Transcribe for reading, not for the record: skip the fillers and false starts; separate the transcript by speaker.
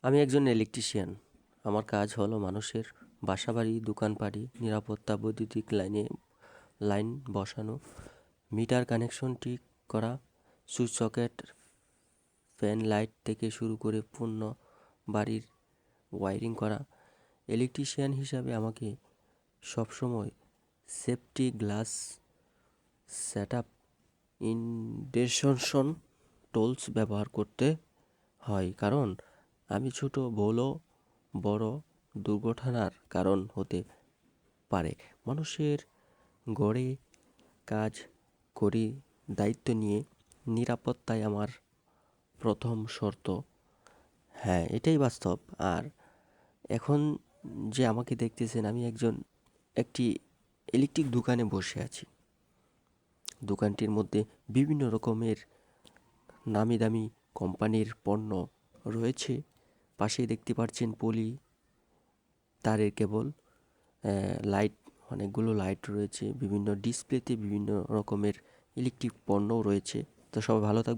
Speaker 1: আমি একজন ইলেকট্রিশিয়ান। আমার কাজ হলো মানুষের বাসাবাড়ি, দোকানপাট, নিরাপত্তা, বৈদ্যুতিক লাইন বসানো, মিটার কানেকশন ঠিক করা, সুইচ সকেট, ফ্যান লাইট থেকে শুরু করে পূর্ণ বাড়ির ওয়্যারিং করা। ইলেকট্রিশিয়ান হিসাবে আমাকে সবসময় safety glass, setup, installation tools ব্যবহার করতে হয়, কারণ আমি ছোট ভুলও বড় দুর্ঘটনার কারণ হতে পারে। মানুষের ঘরে কাজ করি দায়িত্ব নিয়ে। নিরাপত্তাই আমার প্রথম শর্ত। হ্যাঁ, এটাই বাস্তব। আর এখন যে আমাকে দেখতেছেন, আমি একটি ইলেকট্রিক দোকানে বসে আছি। দোকানটির মধ্যে বিভিন্ন রকমের নামি দামি কোম্পানির পণ্য রয়েছে। পাশেই দেখতে পাচ্ছেন পলি, তারের কেবল, লাইট, অনেকগুলো লাইট রয়েছে। বিভিন্ন ডিসপ্লেতে বিভিন্ন রকমের ইলেকট্রিক পণ্যও রয়েছে। তো সবাই ভালো থাকবেন।